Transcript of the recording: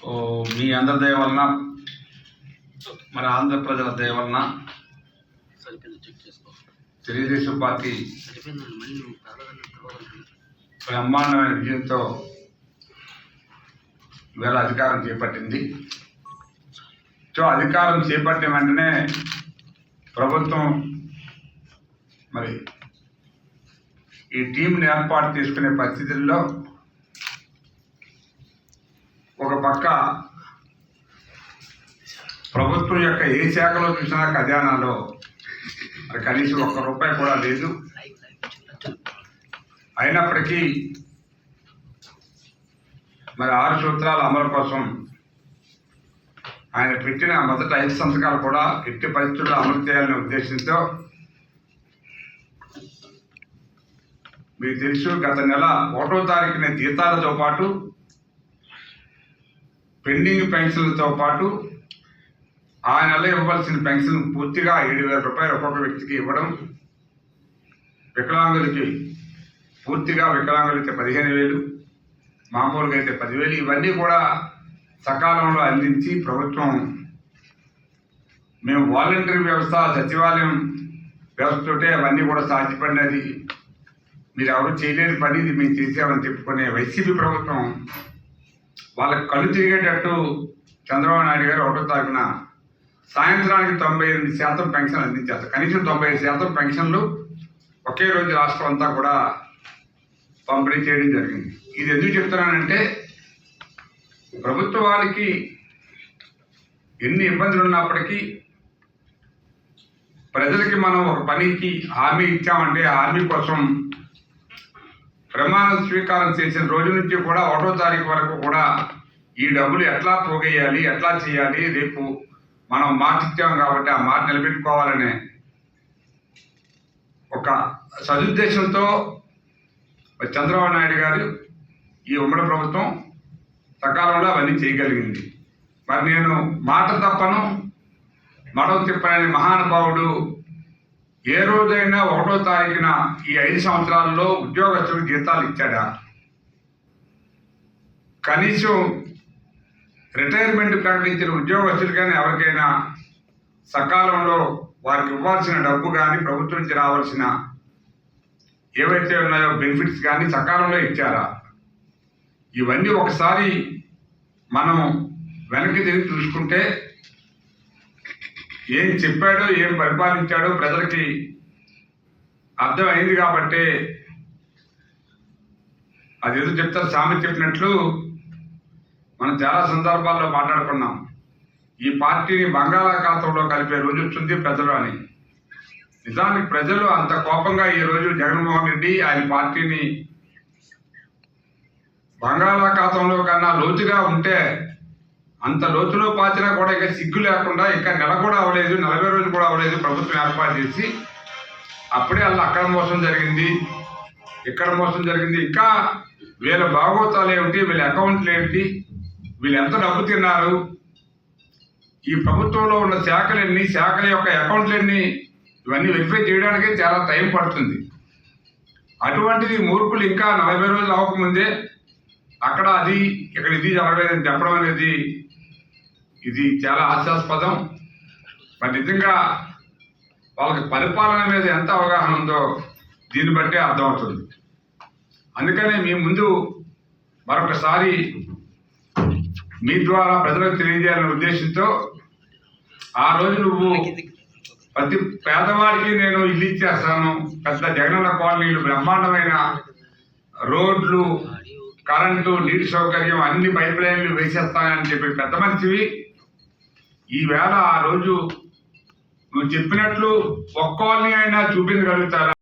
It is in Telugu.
మీ అందరి దయ వలన మన ఆంధ్ర ప్రజల దయ వలన తెలుగుదేశం పార్టీ బ్రహ్మాండమైన విజయంతో ఇవాళ అధికారం చేపట్టింది. సో అధికారం చేపట్టిన వెంటనే ప్రభుత్వం మరి ఈ టీంని ఏర్పాటు చేసుకునే పరిస్థితుల్లో ఒక పక్క ప్రభుత్వం యొక్క ఏ శాఖలో చూసినా ఖజానాలో మరి కనీసం ₹1 కూడా లేదు. అయినప్పటికీ మరి 6 సూత్రాల అమలు కోసం ఆయన పెట్టిన మొదట 5 సంతకాలు కూడా ఎట్టి పరిస్థితుల్లో అమలు చేయాలనే ఉద్దేశంతో మీకు తెలుసు గత నెల 1వ తారీఖున జీతాలతో పాటు పెండింగ్ పెన్షన్లతో పాటు ఆ నెల ఇవ్వాల్సిన పెన్షన్ పూర్తిగా ₹7,000 ఒక్కొక్క వ్యక్తికి ఇవ్వడం, వికలాంగులకి పూర్తిగా వికలాంగులైతే 15,000, మామూలుగా అయితే 10,000, ఇవన్నీ కూడా సకాలంలో అందించి ప్రభుత్వం మేము వాలంటరీ వ్యవస్థ సచివాలయం వ్యవస్థతోటే అవన్నీ కూడా సాధ్యపడినది, మీరు ఎవరు చేయలేని పని ఇది మేము చేసామని చెప్పుకునే వైసీపీ ప్రభుత్వం వాళ్ళకి కళ్ళు తిరిగేటట్టు చంద్రబాబు నాయుడు గారు 1వ తారీఖున సాయంత్రానికి 98% పెన్షన్ అందించేస్తారు. కనీసం 95% పెన్షన్లు ఒకే రోజు రాష్ట్రం అంతా కూడా పంపిణీ చేయడం జరిగింది. ఇది ఎందుకు చెప్తున్నానంటే ప్రభుత్వానికి ఎన్ని ఇబ్బందులు ఉన్నప్పటికీ ప్రజలకి మనం ఒక పనికి హామీ ఇచ్చామంటే హామీ కోసం ప్రమాణ స్వీకారం చేసిన రోజు నుంచి కూడా 1వ తారీఖు వరకు కూడా ఈ డబ్బులు ఎట్లా పోగేయాలి, ఎట్లా చేయాలి, రేపు మనం మాట ఇచ్చాం కాబట్టి ఆ మాట నిలబెట్టుకోవాలనే ఒక సదుద్దేశంతో చంద్రబాబు నాయుడు గారు ఈ ఉమ్మడి ప్రభుత్వం సకాలంలో అవన్నీ చేయగలిగింది. మరి నేను మాట తప్పను మడవ తిప్పనని మహానుభావుడు ఏ రోజైనా 1వ తారీఖున ఈ 5 సంవత్సరాల్లో ఉద్యోగస్తులకు జీతాలు ఇచ్చాడా? కనీసం రిటైర్మెంట్ ప్రకటించిన ఉద్యోగస్తులకైనా ఎవరికైనా సకాలంలో వారికి ఇవ్వాల్సిన డబ్బు కానీ ప్రభుత్వం నుంచి రావాల్సిన ఏవైతే ఉన్నాయో బెనిఫిట్స్ కానీ సకాలంలో ఇచ్చారా? ఇవన్నీ ఒకసారి మనం వెనక్కి తిరిగి చూసుకుంటే ఏం చెప్పాడో ఏం పరిపాలించాడో ప్రజలకి అర్థమైంది. కాబట్టి అదేదో చెప్తారు, సామెత చెప్పినట్లు మనం చాలా సందర్భాల్లో మాట్లాడుకున్నాం, ఈ పార్టీని బంగాళాఖాతంలో కలిపే రోజు వస్తుంది ప్రజలు అని. నిజానికి ప్రజలు అంత కోపంగా ఈరోజు జగన్మోహన్ రెడ్డి ఆయన పార్టీని బంగాళాఖాతంలో కన్నా లోతుగా ఉంటే అంత లోతులో పాచినా కూడా ఇక సిగ్గు లేకుండా ఇంకా నెల కూడా అవ్వలేదు, 40 రోజులు కూడా అవ్వలేదు ప్రభుత్వం ఏర్పాటు చేసి అప్పుడే అలా అక్కడ మోసం జరిగింది, ఇక్కడ మోసం జరిగింది. ఇంకా వీళ్ళ భాగోతాలు ఏమిటి, వీళ్ళ అకౌంట్లు ఏమిటి, వీళ్ళు ఎంత డబ్బు తిన్నారు, ఈ ప్రభుత్వంలో ఉన్న శాఖలు ఎన్ని, శాఖల యొక్క అకౌంట్లు ఎన్ని, ఇవన్నీ వెరిఫై చేయడానికే చాలా టైం పడుతుంది. అటువంటిది మూర్ఖులు ఇంకా 40 రోజులు అవ్వకముందే అక్కడ అది ఇక్కడ ఇది జరగలేదని చెప్పడం అనేది ఇది చాలా హాస్యాస్పదం. మరి నిజంగా వాళ్ళకి పరిపాలన మీద ఎంత అవగాహన ఉందో దీన్ని బట్టే అర్థమవుతుంది. అందుకనే మీ ముందు మరొకసారి మీ ద్వారా ప్రజలకు తెలియజేయాలనే ఉద్దేశంతో ఆ రోజు నువ్వు ప్రతి పేదవాడికి నేను ఇల్లు ఇచ్చేస్తాను, పెద్ద జగనన్న కాలనీలు, బ్రహ్మాండమైన రోడ్లు, కరెంటు, నీటి సౌకర్యం, అన్ని పైప్ లైన్లు వేసేస్తానని చెప్పి పెద్ద మనిషివి ఈవేళ ఆ రోజు నువ్వు చెప్పినట్లు ఒక్క కాలనీ అయినా చూపించగలుగుతారా?